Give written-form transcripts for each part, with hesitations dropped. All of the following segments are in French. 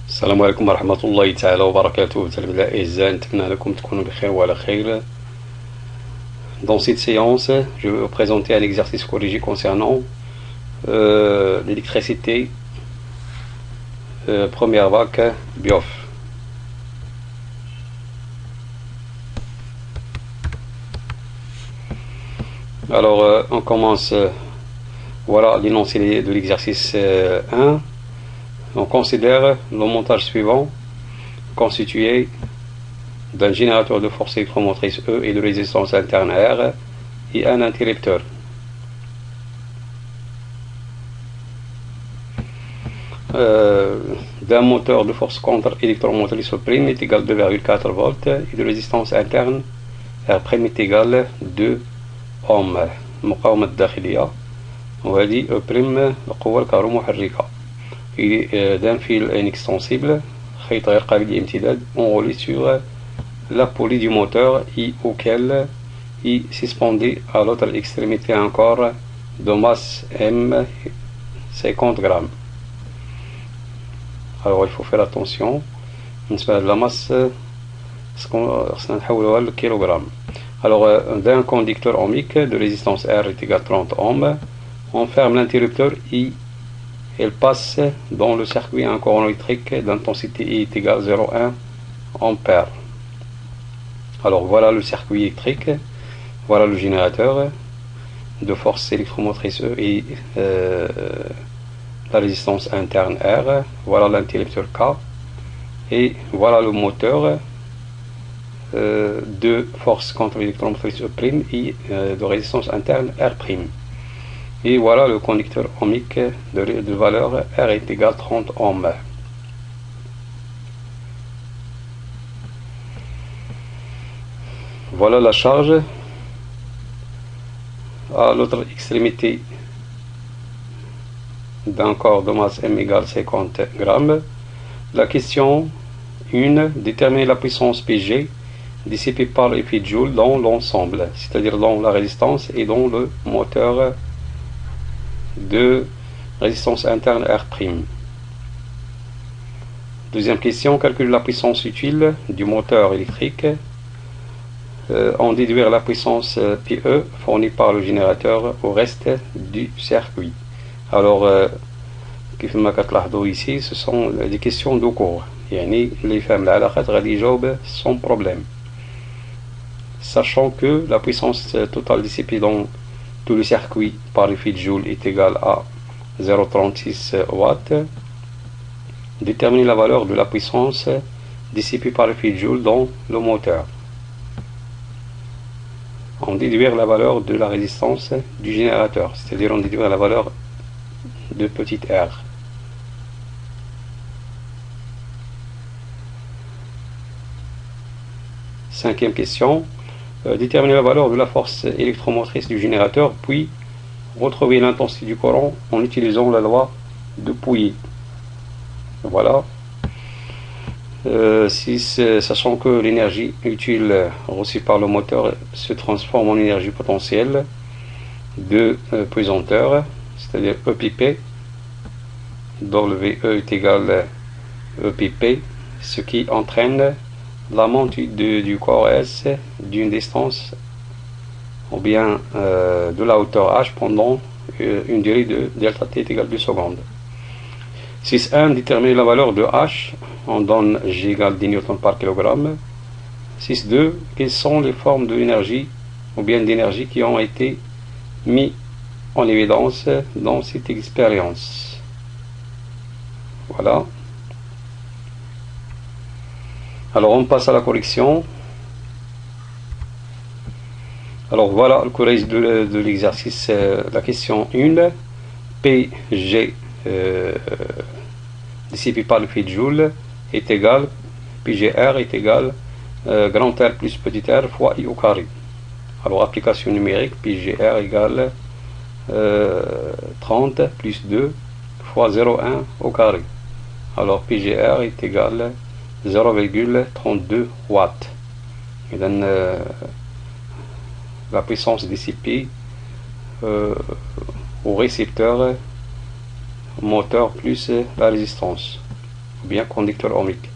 السلام عليكم ورحمة الله تعالى وبركاته. تلاميذ الأعزاء، نتمنى لكم تكونوا بخير وعلى خير. Dans cette séance, je vais vous présenter un exercice corrigé concernant l'électricité, première vague, BIOF. Alors, on commence, voilà l'énoncé de l'exercice 1. On considère le montage suivant constitué d'un générateur de force électromotrice E et de résistance interne R et un interrupteur. D'un moteur de force contre électromotrice E' est égal à 2,4 volts et de résistance interne R' est égal à 2 ohms. المقاومة الداخلية وهذه E' القوة الكهرومحركة. d'un fil inextensible, خيط غير قابل للامتداد, enroulé sur la poulie du moteur et auquel est suspendu à l'autre extrémité un corps de masse M 50 grammes. Alors il faut faire attention, la masse نحولوها للكيلوغرام. Alors d'un conducteur ohmique de résistance R est égal à 30 ohms, on ferme l'interrupteur et elle passe dans le circuit un courant électrique d'intensité I est égal à 0,1 ampère. Alors voilà le circuit électrique, voilà le générateur de force électromotrice E et la résistance interne R, voilà l'interrupteur K et voilà le moteur de force contre l'électromotrice E' et de résistance interne R'. Et voilà le conducteur ohmique de valeur R est égal à 30 ohms. Voilà la charge à l'autre extrémité d'un corps de masse M égale 50 grammes. La question 1, déterminer la puissance PG dissipée par l'effet de Joule dans l'ensemble, c'est-à-dire dans la résistance et dans le moteur de résistance interne R'. Deuxième question, calculer la puissance utile du moteur électrique en déduire la puissance PE fournie par le générateur au reste du circuit. Alors, ici, ce sont des questions de cours. Les femmes sans problème. Sachant que la puissance totale dissipée dans tout le circuit par l'effet de Joule est égal à 0,36 watts. Déterminer la valeur de la puissance dissipée par l'effet de Joule dans le moteur. On déduire la valeur de la résistance du générateur, c'est-à-dire on déduire la valeur de petit r. Cinquième question. Déterminer la valeur de la force électromotrice du générateur, puis retrouver l'intensité du courant en utilisant la loi de Pouillet. Voilà. 6. Sachant que l'énergie utile reçue par le moteur se transforme en énergie potentielle de pesanteur, c'est-à-dire EPP, WE est égal à EPP, ce qui entraîne la montée du corps S d'une distance ou bien de la hauteur h pendant une durée de delta t est égal à 2 secondes. 6.1. Déterminer la valeur de h, on donne G égale 10 newtons par kilogramme. 6.2. Quelles sont les formes de l'énergie ou bien d'énergie qui ont été mises en évidence dans cette expérience. Voilà. Alors on passe à la correction. Alors voilà le corrige de l'exercice, la question 1. PG dissipé par l'effet de Joule est égal, PGR est égal grand R plus petit r fois I au carré. Alors application numérique, PGR égale 30 plus 2 fois 0,1 au carré. Alors PGR est égal 0,32 watts. Et donc, la puissance dissipée au récepteur moteur plus la résistance. ou bien conducteur ohmique.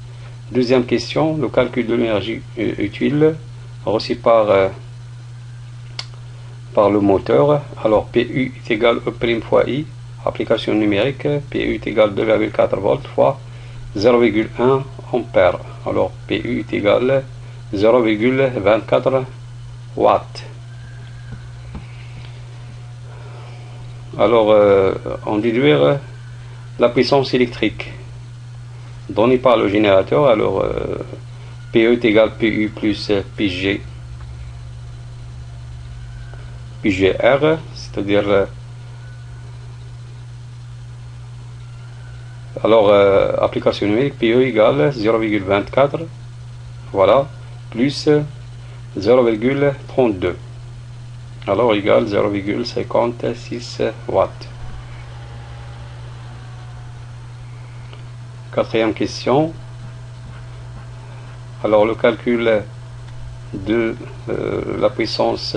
Deuxième question, le calcul de l'énergie utile reçue par le moteur. Alors PU est égal E' fois I, application numérique, PU est égal 2,4 volts fois 0,1 ampère. Alors PU est égal 0,24 watts. Alors on déduire la puissance électrique donnée par le générateur. Alors PE est égal PU plus PGR, c'est-à-dire alors application numérique, PE égale 0,24, voilà, plus 0,32, alors égale 0,56 watts. Quatrième question, alors le calcul de la puissance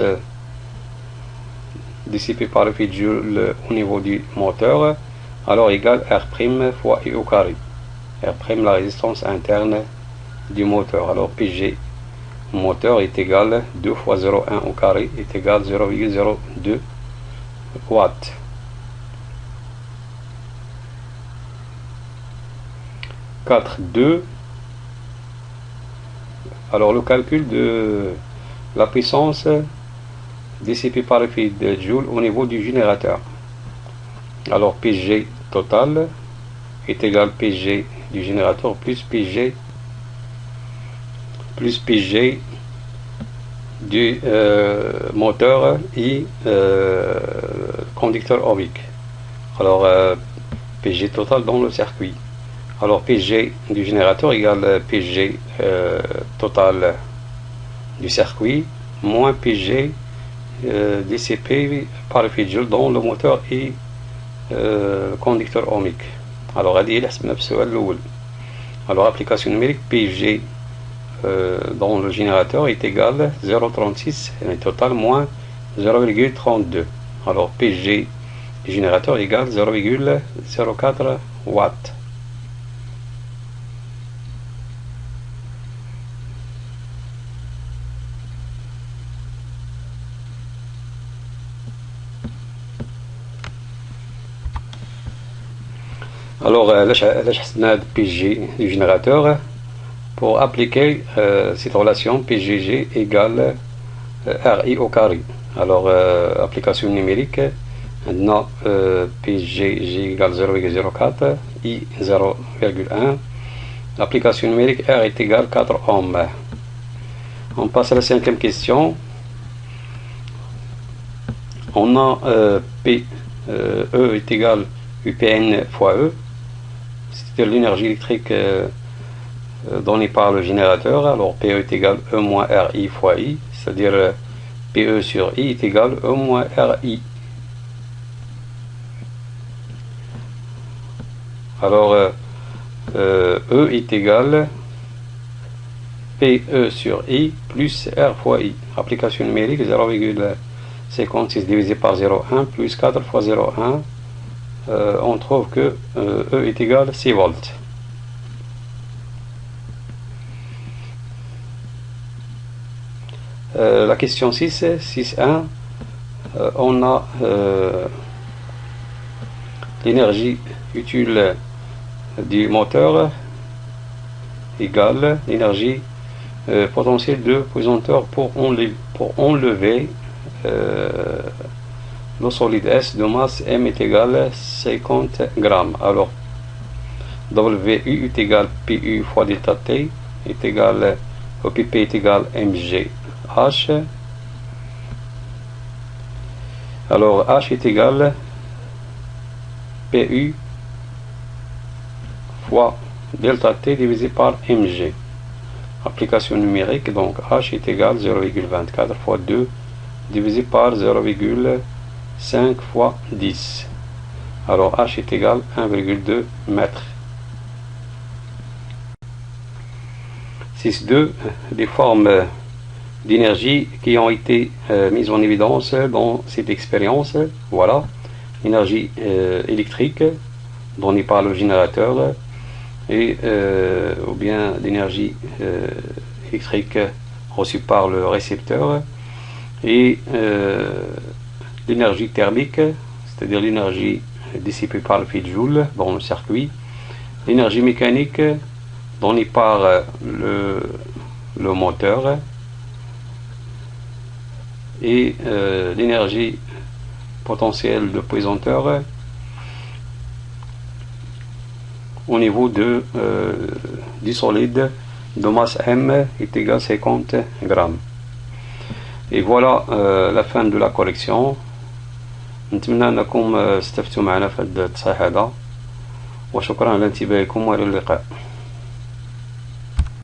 dissipée par le joule au niveau du moteur, alors égale R' fois I au carré. R', la résistance interne du moteur. Alors PG moteur est égal 2 fois 0,1 au carré est égal 0,02 watts. Quatre 2. Alors le calcul de la puissance dissipée par le fil de joule au niveau du générateur. Alors PG total est égal PG du générateur plus PG du moteur et conducteur ohmique. Alors PG total dans le circuit. Alors PG du générateur égale PG total du circuit moins PG dissipé par le fil de joule dans le moteur et conducteur ohmique. Alors هذه هي حسبنا في السؤال الأول. Alors application numérique PG dans le générateur est égal 0,36 et total moins 0,32. Alors PG du générateur égale 0,04 watts. Alors, علاش حسبنا PG du générateur pour appliquer cette relation PGG égale RI au carré. Alors, application numérique, maintenant PGG égale 0,04, I 0,1. L'application numérique R est égale 4 ohms. On passe à la cinquième question. On a P, E est égal UPN fois E. C'est-à-dire l'énergie électrique donnée par le générateur. Alors PE est égal E moins RI fois I, c'est-à-dire PE sur I est égal E moins RI. Alors E est égal PE sur I plus R fois I. Application numérique 0,56 divisé par 0,1 plus 4 fois 0,1. On trouve que E est égal 6 volts. La question 6.1, on a l'énergie utile du moteur égale l'énergie potentielle de pesanteur pour enlever le solide S de masse M est égal 50 grammes. Alors WU est égal PU fois delta T est égal OPP est égal MGH. Alors H est égal PU fois delta T divisé par MG. Application numérique, donc H est égal 0,24 fois 2 divisé par 0,5 fois 10. Alors H est égal 1,2 mètres. 6.2, des formes d'énergie qui ont été mises en évidence dans cette expérience. Voilà, énergie électrique donnée par le générateur, et ou bien l'énergie électrique reçue par le récepteur, et l'énergie thermique, c'est-à-dire l'énergie dissipée par le fil Joule dans le circuit, l'énergie mécanique donnée par le moteur, et l'énergie potentielle de pesanteur au niveau du solide de masse M est égal à 50 grammes. Et voilà la fin de la collection. نتمنى أنكم استفدتوا معنا في هذا التصحيح هذا، وشكرا على انتباهكم، وإلى اللقاء.